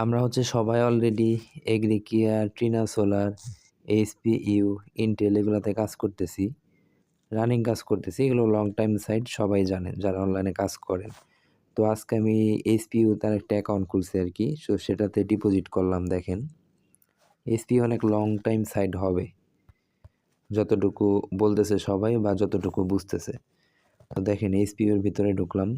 আমরা হচ্ছে সবাই অলরেডি এগ্রিকিয়ার, ট্রিনা সোলার, এইচপিইউ, ইন্টেল এগুলাতে কাজ করতেছি, রানিং কাজ করতেছি। এগুলো লং টাইম সাইট, সবাই জানেন যারা অনলাইনে কাজ করেন। তো আজকে আমি এইচপিইউ তার একটা অ্যাকাউন্ট খুলছি আর কি, সো সেটাতে ডিপোজিট করলাম। দেখেন এইচপিইউ অনেক লং টাইম সাইট হবে, যতটুকু বলতেছে সবাই বা যতটুকু বুঝতেছে। তো দেখেন এইচপিইউর ভিতরে ঢুকলাম।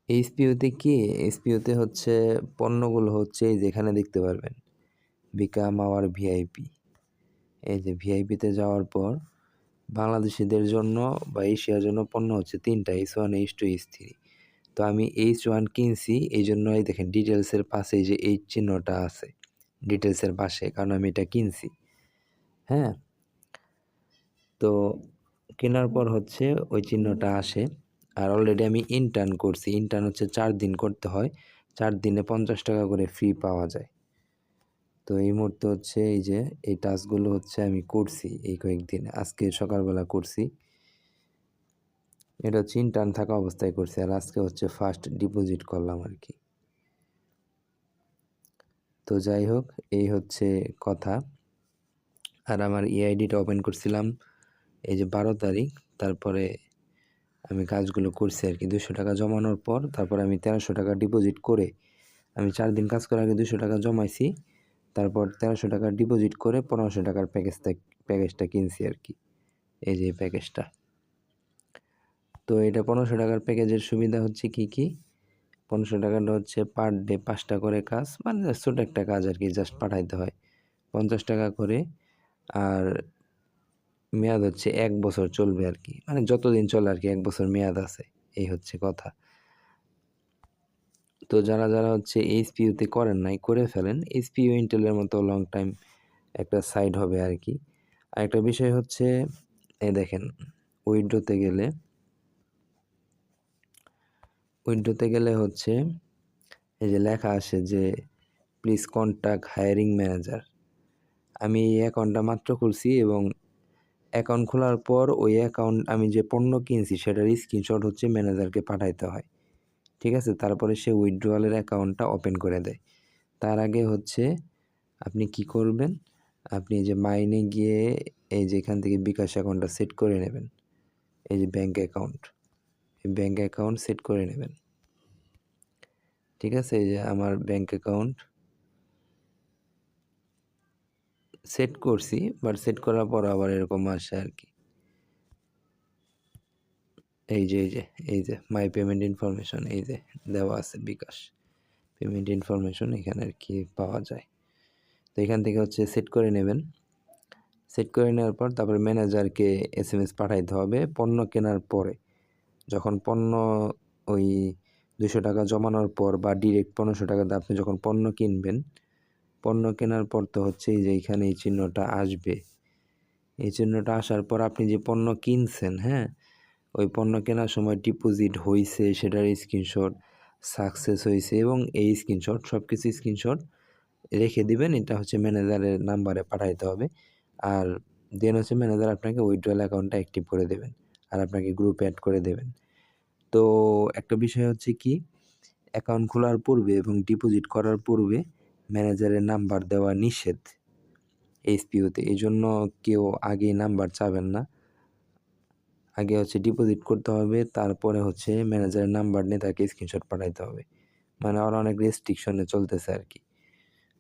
এইচপিইউতে কি, এইচপিইউতে হচ্ছে পণ্যগুলো হচ্ছে এই যেখানে দেখতে পারবেন, বিকাম আওয়ার ভিআইপি। এই যে ভিআইপিতে যাওয়ার পর বাংলাদেশিদের জন্য বা এশিয়ার জন্য পণ্য হচ্ছে 3টা, H1, H2, H3। তো আমি H1 কিনছি, এই জন্যই দেখেন ডিটেলসের পাশে যে এই চিহ্নটা আছে, ডিটেলসের পাশে, কারণ আমি এটা কিনছি। হ্যাঁ, তো কেনার পর হচ্ছে ওই চিহ্নটা আসে। আর অলরেডি আমি ইন্টার্ন করছি। ইন্টার্ন হচ্ছে 4 দিন করতে হয়, 4 দিনে 50 টাকা করে ফ্রি পাওয়া যায়। তো এই মুহূর্তে হচ্ছে এই যে এই টাস্কগুলো হচ্ছে আমি করছি এই কয়েকদিন, আজকে সকালবেলা করছি। এটা হচ্ছে ইন্টার্ন থাকা অবস্থায় করছি, আর আজকে হচ্ছে ফার্স্ট ডিপোজিট করলাম আর কি। তো যাই হোক, এই হচ্ছে কথা। আর আমার ইআইডিটা ওপেন করছিলাম এই যে 12 তারিখ, তারপরে আমি কাজগুলো করছি আর কি। 200 টাকা জমানোর পর তারপর আমি 1300 টাকা ডিপোজিট করে, আমি 4 দিন কাজ করার আগে 200 টাকা জমাইছি, তারপর 1300 টাকা ডিপোজিট করে 1500 টাকার প্যাকেজটা কিনছি আর কি। এই যে প্যাকেজটা। তো এটা 1500 টাকার প্যাকেজের সুবিধা হচ্ছে কি কি, 1500 টাকাটা হচ্ছে পার ডে 5টা করে কাজ, মানে ছোটো একটা কাজ আর কি, জাস্ট পাঠাইতে হয় 50 টাকা করে। আর মেয়াদ হচ্ছে 1 বছর চলবে আর কি, মানে যতদিন চলে আর কি, 1 বছর মেয়াদ আছে। এই হচ্ছে কথা। তো যারা যারা হচ্ছে এইচপিইউতে করেন নাই, করে ফেলেন। এইচপিইউ ইন্টেলের মতো লং টাইম একটা সাইট হবে আর কি। আরেকটা বিষয় হচ্ছে এই দেখেন উইন্ডোতে গেলে হচ্ছে এই যে লেখা আসে যে প্লিজ কন্ট্যাক্ট হায়ারিং ম্যানেজার। আমি এই অ্যাকাউন্টটা মাত্র খুলছি, এবং অ্যাকাউন্ট খোলার পর ওই অ্যাকাউন্ট আমি যে পণ্য কিনছি সেটার স্ক্রিনশট হচ্ছে ম্যানেজারকে পাঠাইতে হয়, ঠিক আছে? তারপরে সে উইথড্রয়ালের অ্যাকাউন্টটা ওপেন করে দেয়। তার আগে হচ্ছে আপনি কি করবেন, আপনি এই যে মাইনে গিয়ে এই যে এখান থেকে বিকাশ অ্যাকাউন্টটা সেট করে নেবেন। এই যে ব্যাঙ্ক অ্যাকাউন্ট, এই ব্যাঙ্ক অ্যাকাউন্ট সেট করে নেবেন, ঠিক আছে? এই যে আমার ব্যাঙ্ক অ্যাকাউন্ট সেট করছি, বাট সেট করার পর আবার এরকম আসে আর কি। এই যে মাই পেমেন্ট ইনফরমেশন, এই যে দেওয়া আছে বিকাশ পেমেন্ট ইনফরমেশন, এখানে আর কি পাওয়া যায়। তো এখান থেকে হচ্ছে সেট করে নেবেন। সেট করে নেওয়ার পর তারপরে ম্যানেজারকে এসএমএস পাঠাইতে হবে পণ্য কেনার পরে। যখন পণ্য ওই 200 টাকা জমানোর পর বা ডিরেক্ট 1500 টাকাতে আপনি যখন পণ্য কিনবেন, পণ্য কেনার পর তো হচ্ছে এই যে এইখানে এই চিহ্নটা আসবে। এই চিহ্নটা আসার পর আপনি যে পণ্য কিনছেন, হ্যাঁ, ওই পণ্য কেনার সময় ডিপোজিট হইছে সেটার স্ক্রিনশট, সাকসেস হয়েছে এবং এই স্ক্রিনশট, সব কিছু স্ক্রিনশট রেখে দিবেন। এটা হচ্ছে ম্যানেজারের নাম্বারে পাঠাইতে হবে। আর দেন হচ্ছে ম্যানেজার আপনাকে উইথড্রয়াল অ্যাকাউন্টটা অ্যাক্টিভ করে দেবেন, আর আপনাকে গ্রুপে অ্যাড করে দেবেন। তো একটা বিষয় হচ্ছে কি, অ্যাকাউন্ট খোলার পূর্বে এবং ডিপোজিট করার পূর্বে ম্যানেজারের নাম্বার দেওয়া নিষেধ এইচপিইউতে। এই জন্য কেউ আগে নাম্বার চাবেন না। আগে হচ্ছে ডিপোজিট করতে হবে, তারপরে হচ্ছে ম্যানেজারের নাম্বার নিয়ে তাকে স্ক্রিনশট পাঠাইতে হবে। মানে ওরা অনেক রেস্ট্রিকশনে চলতেছে আর কি।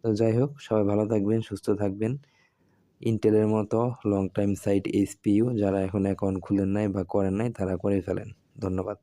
তো যাই হোক, সবাই ভালো থাকবেন, সুস্থ থাকবেন। ইন্টেলের মতো লং টাইম সাইট এইচপিইউ, যারা এখন অ্যাকাউন্ট খুলেন নাই বা করেন নাই তারা করে ফেলেন। ধন্যবাদ।